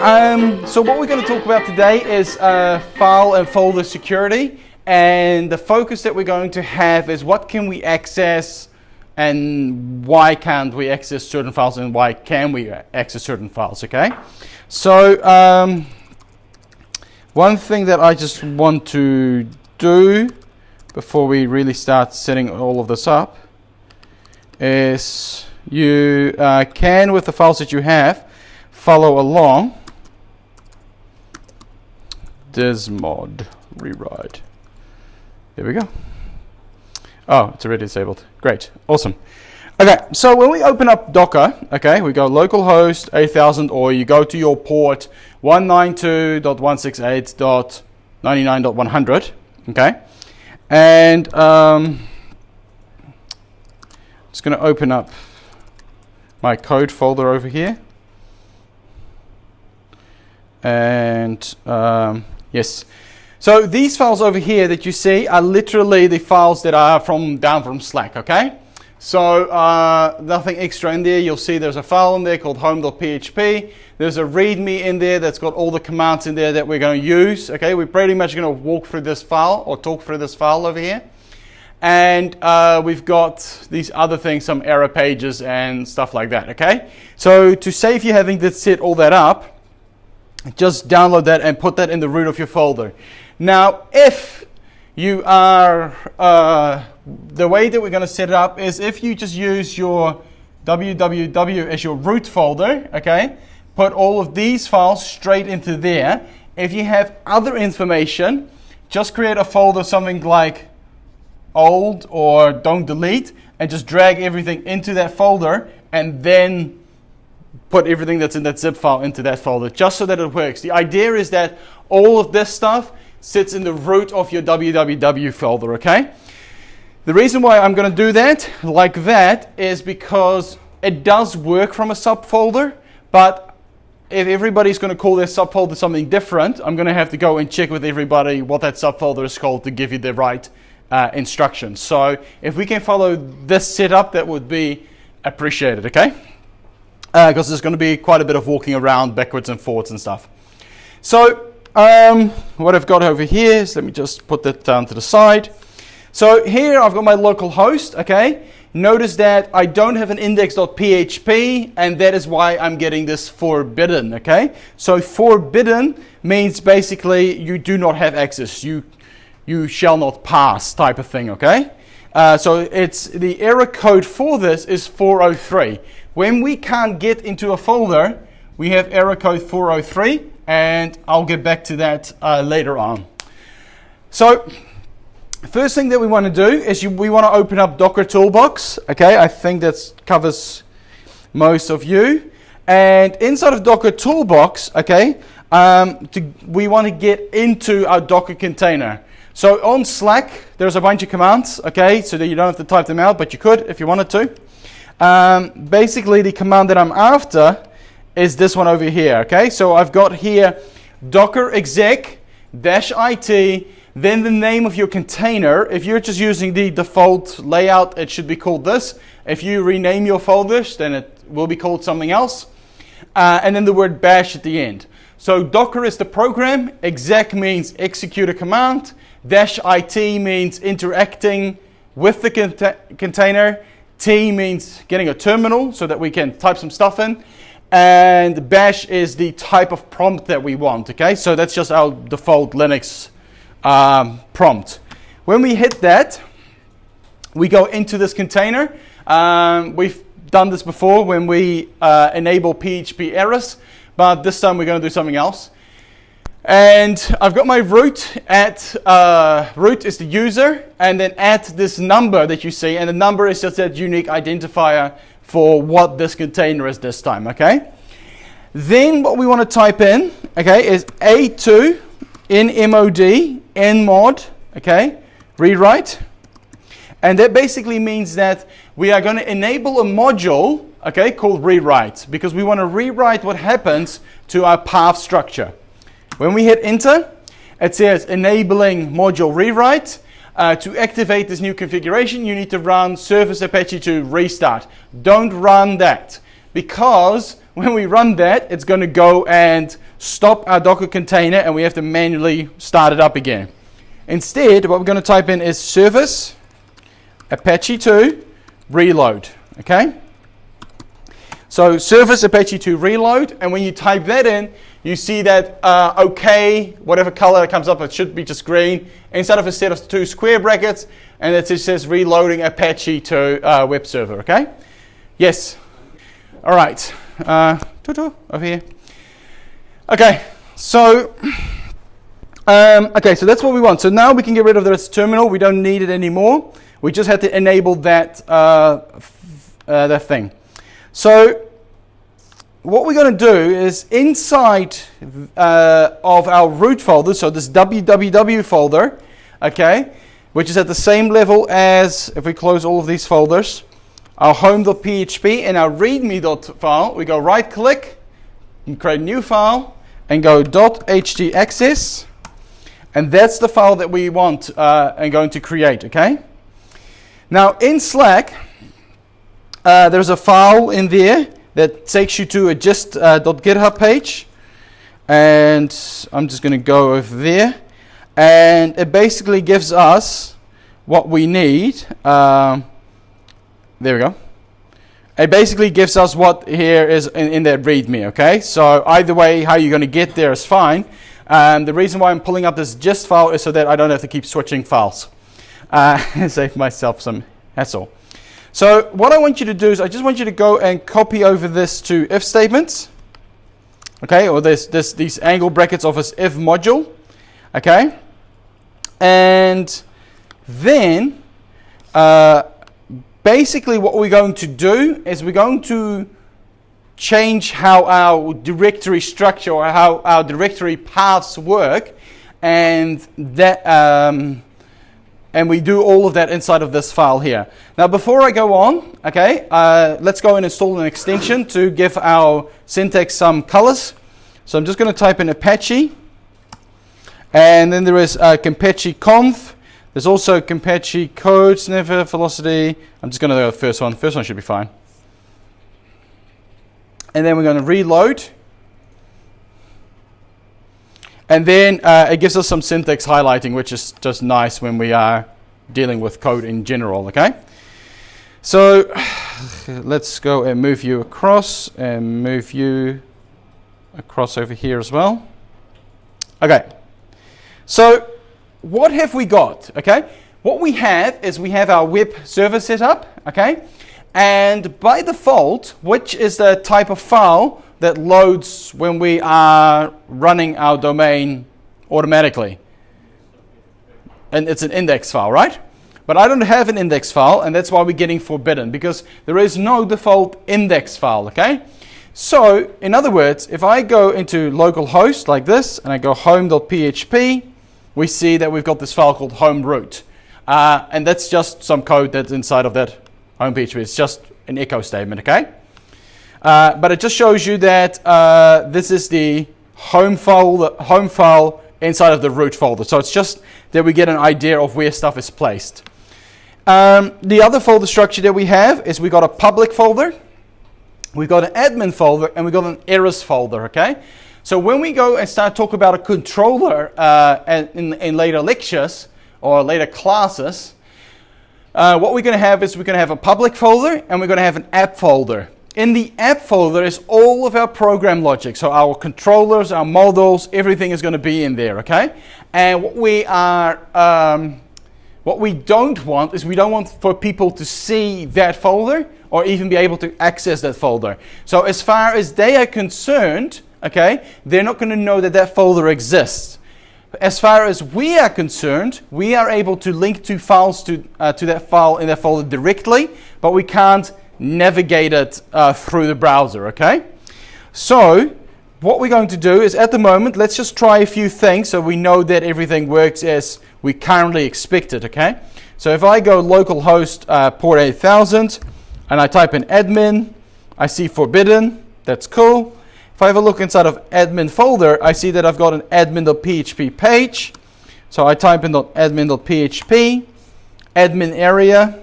So what we're going to talk about today is file and folder security, and the focus that we're going to have is what can we access and why can't we access certain files and why can we access certain files, okay? So one thing that I just want to do before we really start setting all of this up is you can, with the files that you have, follow along. Dismod rewrite. There we go. Oh, it's already disabled. Great. Awesome. Okay, so when we open up Docker, okay, we go localhost 8000, or you go to your port 192.168.99.100, okay? And I'm just going to open up my code folder over here. And yes, so these files over here that you see are literally the files that are down from Slack, okay? So nothing extra in there. You'll see there's a file in there called home.php. There's a README in there that's got all the commands in there that we're going to use, okay? We're pretty much going to walk through this file or talk through this file over here. And we've got these other things, some error pages and stuff like that, okay? So to save you having to set all that up, just download that and put that in the root of your folder. Now, if you are, the way that we're going to set it up is if you just use your www as your root folder, okay, put all of these files straight into there. If you have other information, just create a folder, something like old or don't delete, and just drag everything into that folder and then put everything that's in that zip file into that folder, just so that it works. The idea is that all of this stuff sits in the root of your www folder, okay? The reason why I'm going to do that like that is because it does work from a subfolder, but if everybody's going to call their subfolder something different, I'm going to have to go and check with everybody what that subfolder is called to give you the right instructions. So if we can follow this setup, that would be appreciated, okay? Because there's going to be quite a bit of walking around backwards and forwards and stuff. So what I've got over here is, let me just put that down to the side. So here I've got my local host, okay? Notice that I don't have an index.php, and that is why I'm getting this forbidden, okay? So forbidden means basically you do not have access. You shall not pass type of thing, okay? So it's the error code for this is 403. When we can't get into a folder, we have error code 403, and I'll get back to that later on. So first thing that we want to do is we want to open up Docker Toolbox. Okay, I think that covers most of you. And inside of Docker Toolbox, okay, we want to get into our Docker container. So on Slack, there's a bunch of commands, okay, so that you don't have to type them out, but you could if you wanted to. Basically, the command that I'm after is this one over here, okay? So I've got here docker exec -it, then the name of your container. If you're just using the default layout, it should be called this. If you rename your folders, then it will be called something else. And then the word bash at the end. So docker is the program, exec means execute a command, -it means interacting with the container, T means getting a terminal so that we can type some stuff in, and bash is the type of prompt that we want, okay? So that's just our default Linux prompt. When we hit that, we go into this container. We've done this before when we enable PHP errors, but this time we're going to do something else. And I've got my root at, root is the user, and then at this number that you see, and the number is just that unique identifier for what this container is this time, okay? Then what we want to type in, okay, is A2 nmod nmod, okay, rewrite. And that basically means that we are going to enable a module, okay, called rewrite, because we want to rewrite what happens to our path structure. When we hit enter, it says enabling module rewrite. To activate this new configuration, you need to run service Apache 2 restart. Don't run that, because when we run that, it's going to go and stop our Docker container, and we have to manually start it up again. Instead, what we're going to type in is service Apache 2 reload. Okay? So service Apache 2 reload, and when you type that in, you see that OK, whatever color comes up, it should be just green, instead of a set of 2 square brackets, and it just says reloading Apache to web server. Okay? Yes. All right. Over here. Okay. So. Okay, so that's what we want. So now we can get rid of this terminal. We don't need it anymore. We just had to enable that that thing. So what we're going to do is inside of our root folder, so this www folder, okay, which is at the same level as, if we close all of these folders, our home.php and our readme.file, we go right click and create a new file and go .htaccess. And that's the file that we want and going to create, okay? Now in Slack, there's a file in there that takes you to a gist.github page. And I'm just going to go over there. And it basically gives us what we need. There we go. It basically gives us what here is in that README, okay? So either way, how you're going to get there is fine. The reason why I'm pulling up this gist file is so that I don't have to keep switching files. Save myself some hassle. So what I want you to do is I just want you to go and copy over this to if statements. Okay, or these angle brackets of this if module. Okay. And then basically what we're going to do is we're going to change how our directory structure or how our directory paths work, and that and we do all of that inside of this file here. Now before I go on, okay, let's go and install an extension to give our syntax some colors. So I'm just going to type in Apache, and then there is COMP6210 conf. There's also COMP6210 code, sniffer, velocity. I'm just going to go with the first one. First one should be fine. And then we're going to reload. And then it gives us some syntax highlighting, which is just nice when we are dealing with code in general, okay? So let's go and move you across and move you across over here as well. Okay. So what have we got, okay? What we have is we have our web server set up, okay? And by default, which is the type of file that loads when we are running our domain automatically? And it's an index file, right? But I don't have an index file, and that's why we're getting forbidden, because there is no default index file, okay? So, in other words, if I go into localhost like this, and I go home.php, we see that we've got this file called home root. And that's just some code that's inside of that home PHP. It's just an echo statement, okay? But it just shows you that this is the home file inside of the root folder. So it's just that we get an idea of where stuff is placed. The other folder structure that we have is we got a public folder, we've got an admin folder, and we've got an errors folder, okay? So when we go and start talking about a controller in later lectures or later classes, what we're going to have is we're going to have a public folder and we're going to have an app folder. In the app folder is all of our program logic. So our controllers, our models, everything is going to be in there, okay? And what we don't want is we don't want for people to see that folder or even be able to access that folder. So as far as they are concerned, okay, they're not going to know that that folder exists. As far as we are concerned, we are able to link to files to that file in that folder directly, but we can't navigate it through the browser, okay? So what we're going to do is at the moment, let's just try a few things so we know that everything works as we currently expect it, okay? So if I go localhost port 8000 and I type in admin, I see forbidden, that's cool. If I have a look inside of admin folder, I see that I've got an admin.php page. So I type in admin.php, admin area.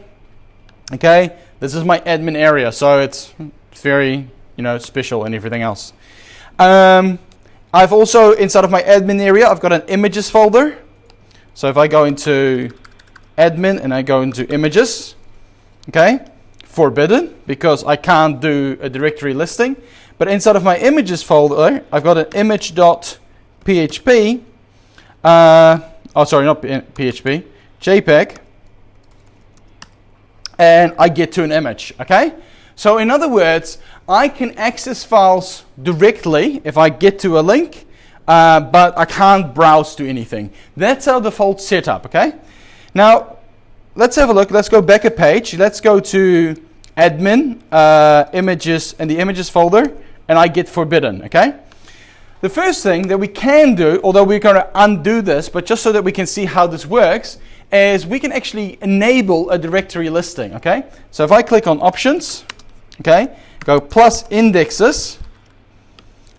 Okay, this is my admin area, so it's very you know, special and everything else. I've also, inside of my admin area, I've got an images folder. So if I go into admin and I go into images, okay, forbidden, because I can't do a directory listing. But inside of my images folder, I've got an image.php, oh sorry, not PHP, JPEG, and I get to an image, okay? So in other words, I can access files directly if I get to a link, but I can't browse to anything. That's our default setup, okay? Now, let's have a look. Let's go back a page. Let's go to admin, images, and the images folder, and I get forbidden, okay? The first thing that we can do, although we're going to undo this, but just so that we can see how this works, is we can actually enable a directory listing, okay? So if I click on options, okay, go plus indexes,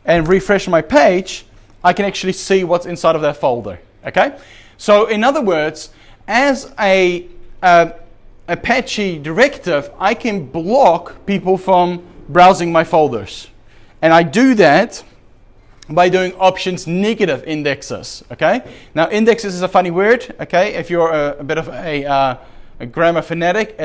and refresh my page, I can actually see what's inside of that folder, okay? So in other words, as a Apache directive, I can block people from browsing my folders. And I do that by doing options negative indexes, okay? Now indexes is a funny word, okay? If you're a bit of a grammar fanatic,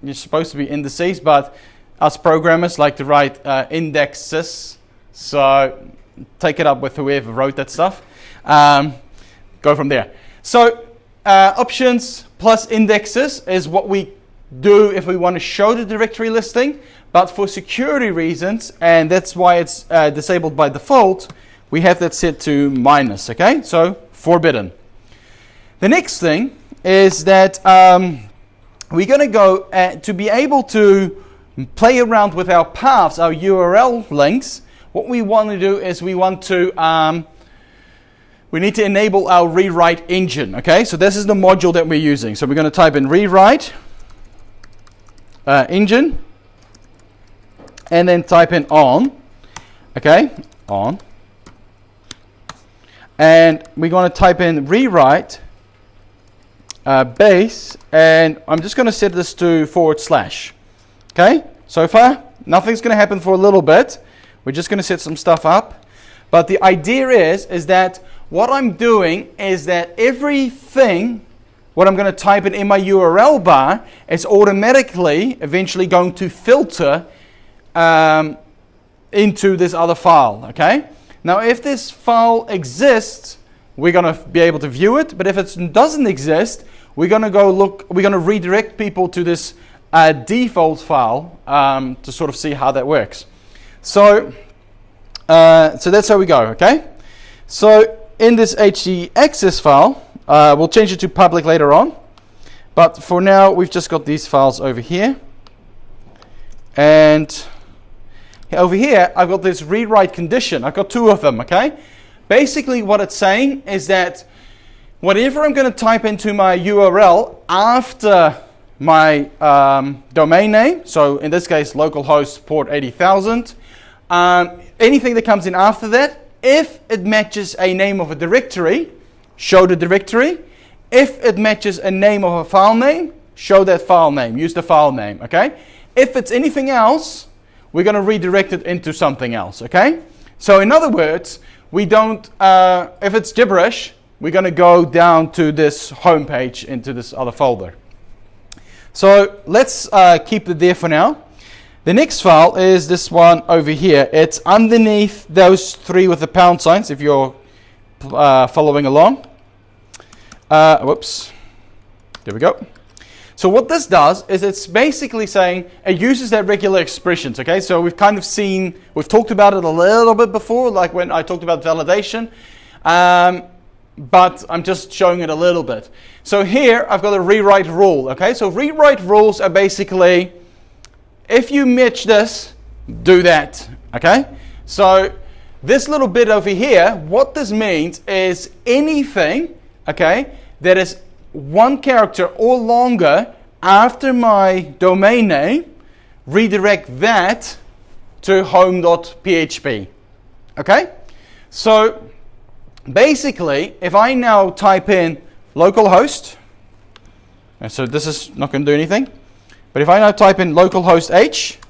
you're supposed to be indices, but us programmers like to write indexes, so take it up with whoever wrote that stuff. Go from there. So options plus indexes is what we do if we want to show the directory listing, but for security reasons, and that's why it's disabled by default, we have that set to minus, okay? So forbidden. The next thing is that we're going to go to be able to play around with our paths, our URL links. What we want to do is we need to enable our rewrite engine, okay? So this is the module that we're using. So we're going to type in rewrite engine, and then type in on, okay, on. And we're going to type in rewrite base, and I'm just going to set this to /. Okay, so far nothing's going to happen for a little bit. We're just going to set some stuff up. But the idea is that what I'm doing is that everything, what I'm going to type in my URL bar, is automatically eventually going to filter into this other file, okay? Now if this file exists, we're going to be able to view it, but if it doesn't exist, we're going to redirect people to this default file to sort of see how that works. So that's how we go, okay? So in this htaccess file, we'll change it to public later on, but for now we've just got these files over here, and over here I've got this rewrite condition. I've got two of them, okay? Basically what it's saying is that whatever I'm going to type into my URL after my domain name, so in this case localhost port 80,000, anything that comes in after that, if it matches a name of a directory, show the directory. If it matches a name of a file name, show that file name, use the file name, okay? If it's anything else, we're going to redirect it into something else, okay? So in other words, we don't, if it's gibberish, we're going to go down to this home page into this other folder. So let's keep it there for now. The next file is this one over here. It's underneath those three with the pound signs, if you're following along. Whoops. There we go. So what this does is it's basically saying it uses that regular expressions, okay? So we've kind of seen, we've talked about it a little bit before, like when I talked about validation, but I'm just showing it a little bit. So here I've got a rewrite rule, okay? So rewrite rules are basically, if you match this, do that, okay? So this little bit over here, what this means is anything, okay, that is one character or longer after my domain name, redirect that to home.php, okay? So basically, if I now type in localhost, and so this is not going to do anything, but if I now type in localhost h,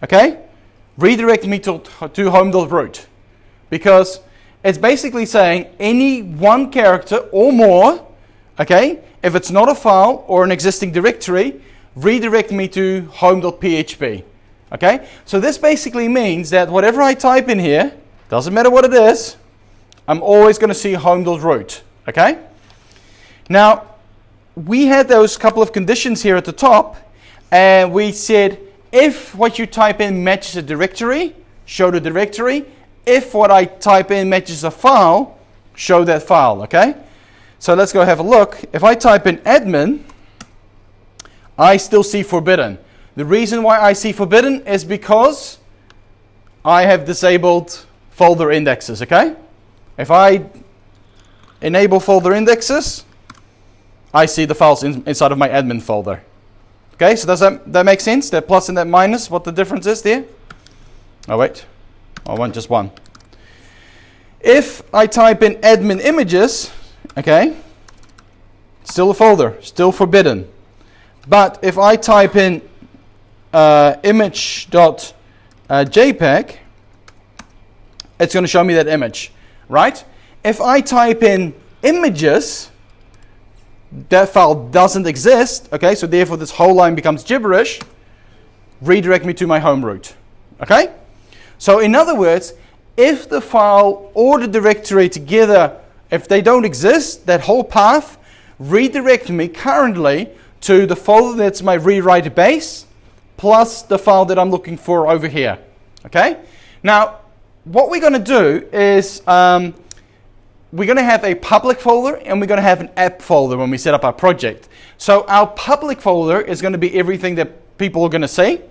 okay, redirect me to home.root, because it's basically saying any one character or more, okay, if it's not a file or an existing directory, redirect me to home.php. Okay, so this basically means that whatever I type in here, doesn't matter what it is, I'm always going to see home.root. Okay, now we had those couple of conditions here at the top, and we said if what you type in matches a directory, show the directory. If what I type in matches a file, show that file. Okay, so let's go have a look. If I type in admin, I still see forbidden. The reason why I see forbidden is because I have disabled folder indexes. Okay, if I enable folder indexes, I see the files inside of my admin folder. Okay, so does that make sense? That plus and that minus, what the difference is there? Oh wait, I want just one. If I type in admin images, okay, still a folder, still forbidden. But if I type in image.jpg, it's going to show me that image, right? If I type in images, that file doesn't exist, okay, so therefore this whole line becomes gibberish. Redirect me to my home root, okay? So in other words, if the file or the directory together, if they don't exist, that whole path, redirect me currently to the folder that's my rewrite base, plus the file that I'm looking for over here, okay? Now, what we're going to do is we're going to have a public folder and we're going to have an app folder when we set up our project. So our public folder is going to be everything that people are going to see,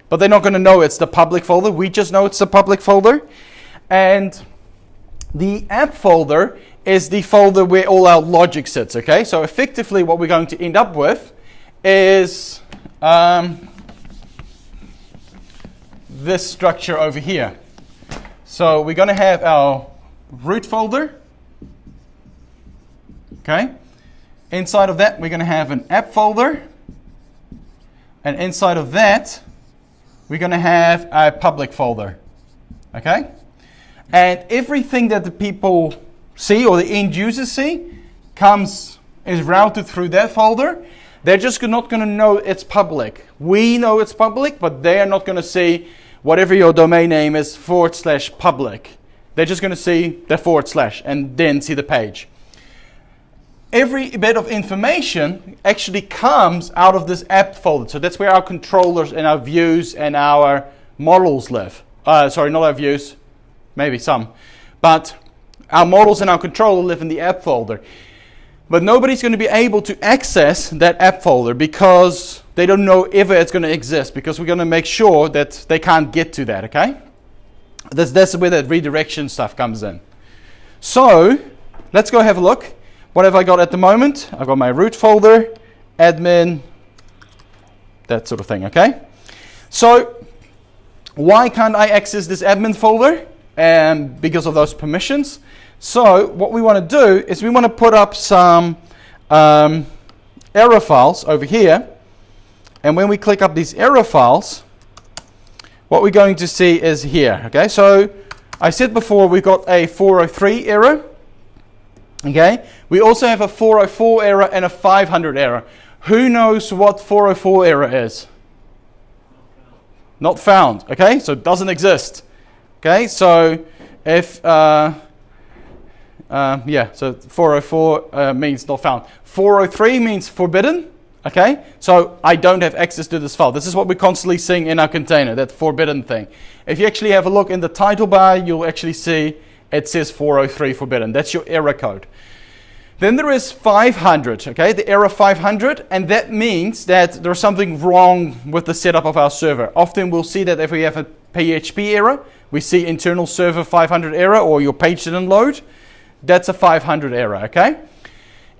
but they're not going to know it's the public folder. We just know it's the public folder. And the app folder is the folder where all our logic sits, okay? So effectively what we're going to end up with is this structure over here. So we're going to have our root folder, okay? Inside of that, we're going to have an app folder, and inside of that, we're going to have a public folder, okay? And everything that the people see or the end users see is routed through that folder. They're just not going to know it's public. We know it's public, but they're not going to see whatever your domain name is /public. They're just going to see the / and then see the page. Every bit of information actually comes out of this app folder. So that's where our controllers and our views and our models live. Sorry, not our views, maybe some. But our models and our controller live in the app folder. But nobody's going to be able to access that app folder because they don't know ever it's going to exist, because we're going to make sure that they can't get to that, okay? That's where that redirection stuff comes in. So let's go have a look. What have I got at the moment? I've got my root folder, admin, that sort of thing, okay? So why can't I access this admin folder? Because of those permissions. So what we want to do is we want to put up some error files over here. And when we click up these error files, what we're going to see is here. Okay, so I said before we've got a 403 error. Okay, we also have a 404 error and a 500 error. Who knows what 404 error is? Not found. Okay, so it doesn't exist. Okay, so if so 404 means not found. 403 means forbidden. Okay, so I don't have access to this file. This is what we're constantly seeing in our container, that forbidden thing. If you actually have a look in the title bar, you'll actually see it says 403 forbidden. That's your error code. Then there is 500, okay, the error 500, and that means that there's something wrong with the setup of our server. Often we'll see that if we have a PHP error, we see internal server 500 error, or your page didn't load. That's a 500 error, okay?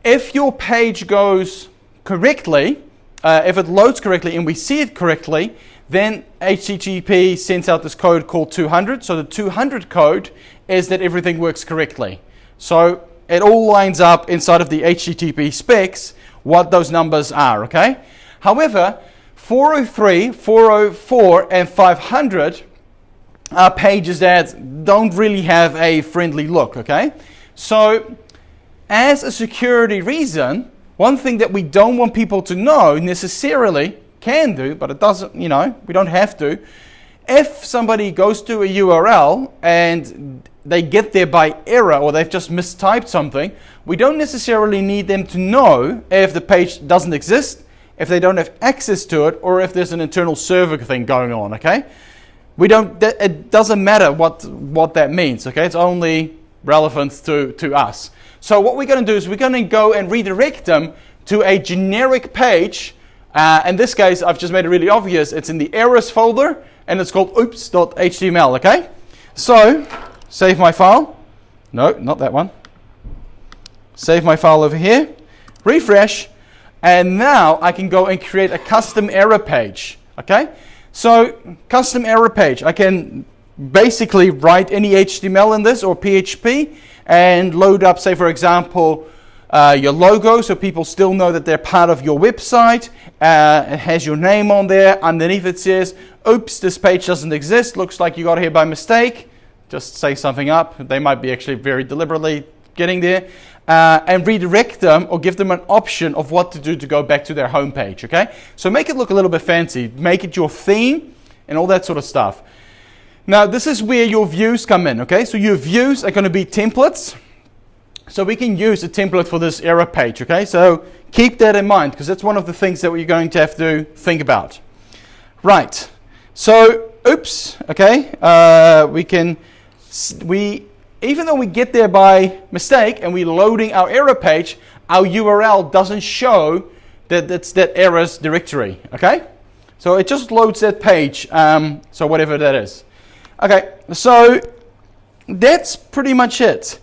If your page goes correctly, if it loads correctly and we see it correctly, then HTTP sends out this code called 200. So the 200 code is that everything works correctly. So it all lines up inside of the HTTP specs what those numbers are, okay? However, 403, 404, and 500 pages that don't really have a friendly look, okay? So as a security reason, one thing that we don't want people to know necessarily, can do, but it doesn't, you know, we don't have to. If somebody goes to a URL and they get there by error or they've just mistyped something, we don't necessarily need them to know if the page doesn't exist, if they don't have access to it, or if there's an internal server thing going on, okay? We don't, it doesn't matter what that means, okay? It's only relevant to us. So what we're going to do is we're going to go and redirect them to a generic page. In this case, I've just made it really obvious. It's in the errors folder, and it's called oops.html, okay? So, save my file. No, not that one. Save my file over here. Refresh. And now I can go and create a custom error page, okay? So, custom error page. I can basically write any HTML in this or PHP and load up, say, for example, your logo, so people still know that they're part of your website. It has your name on there. Underneath it says, oops, this page doesn't exist. Looks like you got here by mistake. Just say something up. They might be actually very deliberately getting there. And redirect them or give them an option of what to do to go back to their home page, okay? So make it look a little bit fancy. Make it your theme and all that sort of stuff. Now, this is where your views come in, okay? So your views are going to be templates. So we can use a template for this error page, okay? So keep that in mind, because that's one of the things that we're going to have to think about. Right. So, oops, okay? Even though we get there by mistake and we're loading our error page, our URL doesn't show that it's that errors directory, okay? So it just loads that page, so whatever that is. Okay, so that's pretty much it.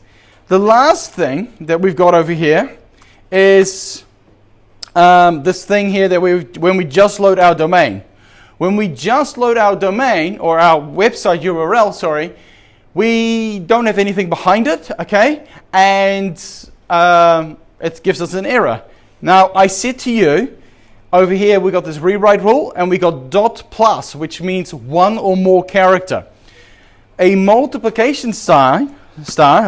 The last thing that we've got over here is this thing here that when we just load our domain. When we just load our domain, or our website URL, sorry, we don't have anything behind it, okay? And it gives us an error. Now, I said to you, over here we got this rewrite rule, and we got dot plus, which means one or more character. A multiplication star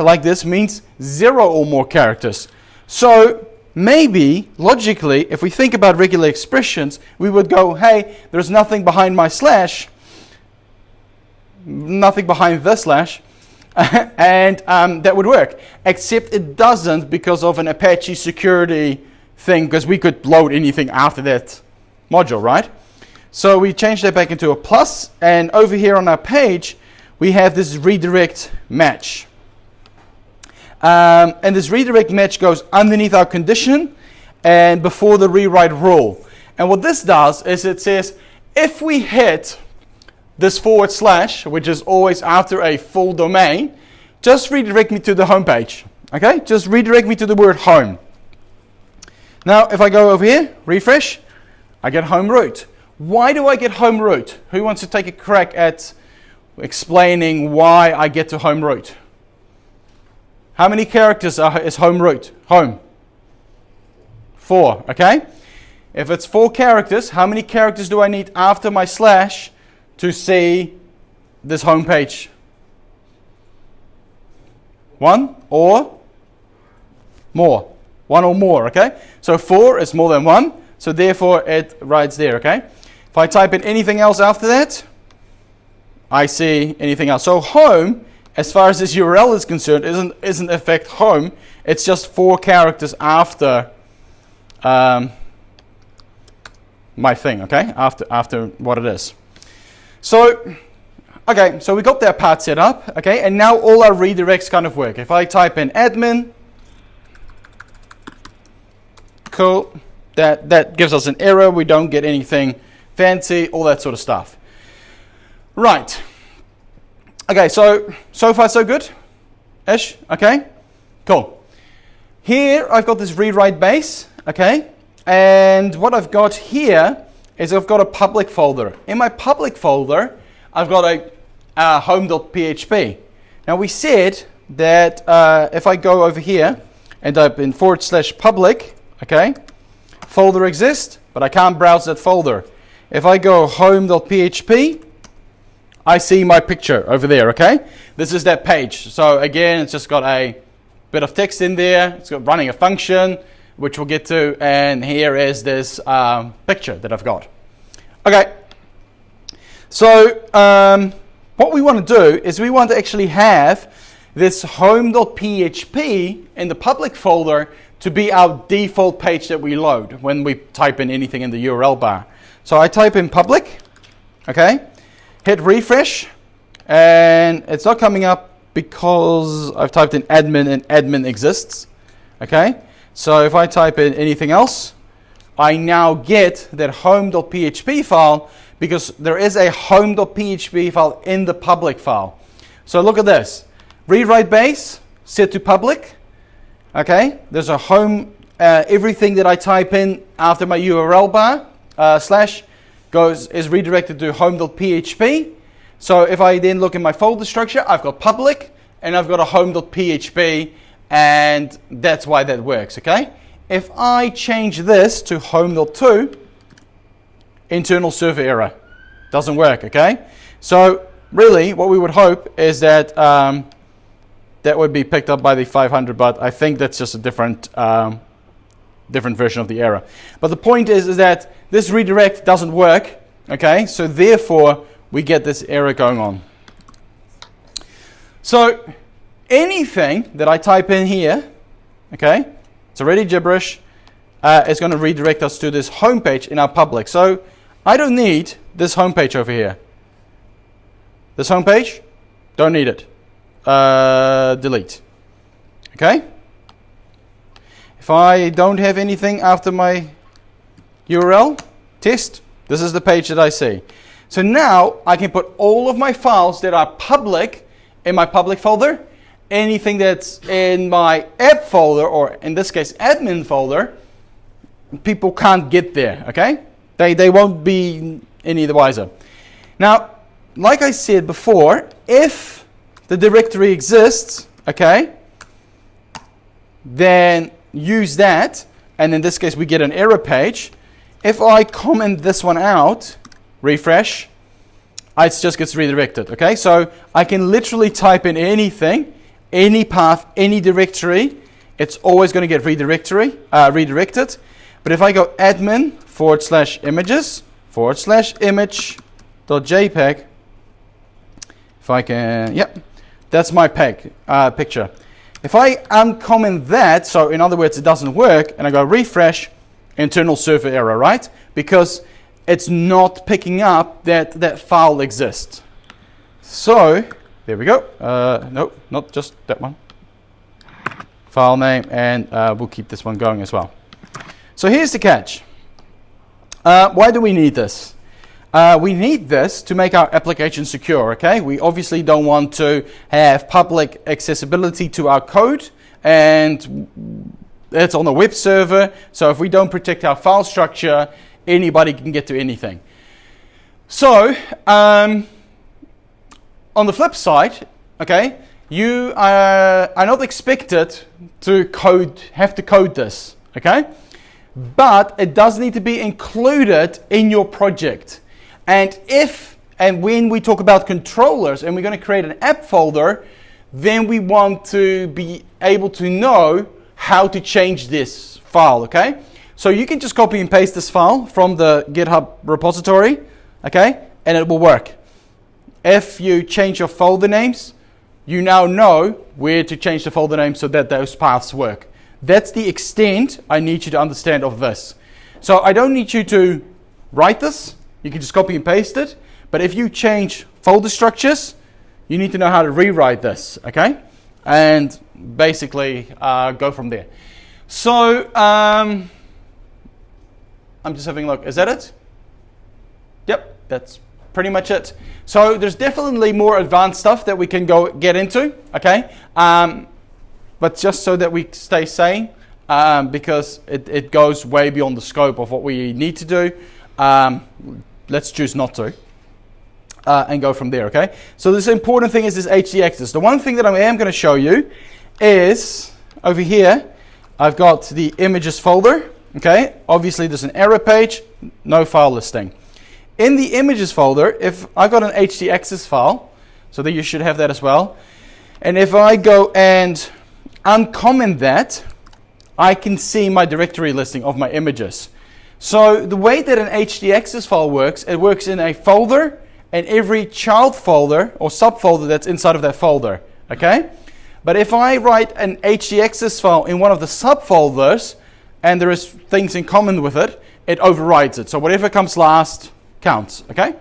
like this means 0 or more characters. So maybe, logically, if we think about regular expressions, we would go, hey, there's nothing behind my slash, nothing behind the slash, and that would work. Except it doesn't because of an Apache security thing, because we could load anything after that module, right? So we change that back into a plus, and over here on our page, we have this redirect match. And this redirect match goes underneath our condition and before the rewrite rule. And what this does is it says, if we hit this /, which is always after a full domain, just redirect me to the home page. Okay? Just redirect me to the word home. Now, if I go over here, refresh, I get home root. Why do I get home root? Who wants to take a crack at explaining why I get to home root? How many characters is home root? Home. 4, okay? If it's 4 characters, how many characters do I need after my slash to see this home page? 1 or more. 1 or more, okay? So 4 is more than 1, so therefore it writes there, okay? If I type in anything else after that, I see anything else. So home, as far as this URL is concerned, isn't in fact home. It's just 4 characters after my thing, okay? After what it is. So, okay, so we got that part set up, okay? And now all our redirects kind of work. If I type in admin, cool, that gives us an error. We don't get anything fancy, all that sort of stuff. Right. Okay, so far so good? Ish, okay? Cool. Here I've got this rewrite base, okay? And what I've got here is I've got a public folder. In my public folder, I've got a home.php. Now we said that if I go over here and type in /public, okay? Folder exists, but I can't browse that folder. If I go home.php, I see my picture over there, okay? This is that page. So again, it's just got a bit of text in there. It's got running a function, which we'll get to. And here is this picture that I've got. Okay. So what we want to do is we want to actually have this home.php in the public folder to be our default page that we load when we type in anything in the URL bar. So I type in public, okay, hit refresh, and it's not coming up because I've typed in admin and admin exists, okay. So if I type in anything else, I now get that home.php file because there is a home.php file in the public file. So look at this. Rewrite base, set to public. Okay, there's a home, everything that I type in after my URL bar, slash, is redirected to home.php. So if I then look in my folder structure, I've got public and I've got a home.php, and that's why that works, okay? If I change this to home.to, internal server error, doesn't work, okay? So really what we would hope is that that would be picked up by the 500, but I think that's just a different version of the error. But the point is that this redirect doesn't work, okay? So therefore we get this error going on. So anything that I type in here, okay, it's already gibberish, it's going to redirect us to this home page in our public. So I don't need this home page over here. This home page, don't need it. Delete. Okay. If I don't have anything after my URL test, this is the page that I see. So now I can put all of my files that are public in my public folder. Anything that's in my app folder, or in this case admin folder, people can't get there. Okay, they won't be any the wiser. Now, like I said before, if the directory exists, okay, then use that, and in this case we get an error page. If I comment this one out, refresh, it just gets redirected, okay? So I can literally type in anything, any path, any directory, it's always going to get redirected. But if I go admin/images/image.jpg, if I can, yep, that's my picture. If I uncomment that, so in other words it doesn't work, and I go refresh, internal server error, right? Because it's not picking up that file exists. So there we go. No, not just that one. File name, and we'll keep this one going as well. So here's the catch. Why do we need this? We need this to make our application secure, okay? We obviously don't want to have public accessibility to our code, and it's on a web server, so if we don't protect our file structure, anybody can get to anything. So, on the flip side, okay, you are not expected to have to code this, okay? But it does need to be included in your project. And when we talk about controllers and we're going to create an app folder, then we want to be able to know how to change this file, okay? So you can just copy and paste this file from the GitHub repository, okay? And it will work. If you change your folder names, you now know where to change the folder name so that those paths work. That's the extent I need you to understand of this. So I don't need you to write this. You can just copy and paste it. But if you change folder structures, you need to know how to rewrite this, okay? And basically go from there. So I'm just having a look. Is that it? Yep, that's pretty much it. So there's definitely more advanced stuff that we can get into, okay? But just so that we stay sane, because it goes way beyond the scope of what we need to do, let's choose not to. And go from there, okay? So this important thing is this HD access. The one thing that I am going to show you is over here, I've got the images folder, okay? Obviously there's an error page, no file listing. in the images folder, if I got an htaccess file, so that you should have that as well, and if I go and uncomment that, I can see my directory listing of my images. So the way that an htaccess file works, it works in a folder and every child folder or subfolder that's inside of that folder, okay? But if I write an htaccess file in one of the subfolders and there is things in common with it, it overrides it. So whatever comes last counts, okay?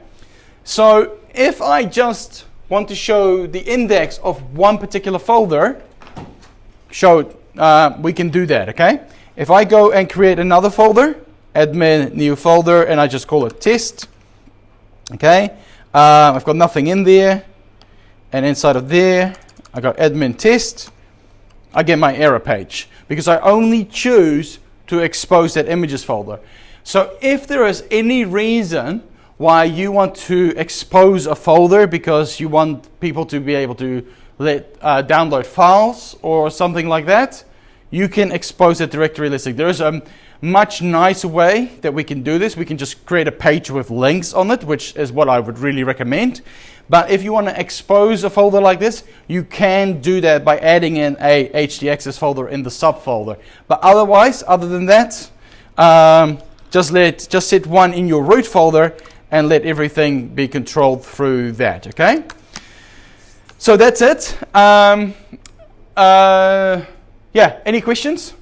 So if I just want to show the index of one particular folder, we can do that, okay? If I go and create another folder, admin new folder, and I just call it test, okay? I've got nothing in there, and inside of there, I got admin test, I get my error page because I only choose to expose that images folder. So if there is any reason why you want to expose a folder because you want people to be able to download files or something like that, you can expose that directory listing. There is a much nicer way that we can do this. We can just create a page with links on it, which is what I would really recommend. But if you want to expose a folder like this, you can do that by adding in a htaccess folder in the subfolder. But otherwise, other than that, just set one in your root folder and let everything be controlled through that, okay? So that's it. Yeah, any questions?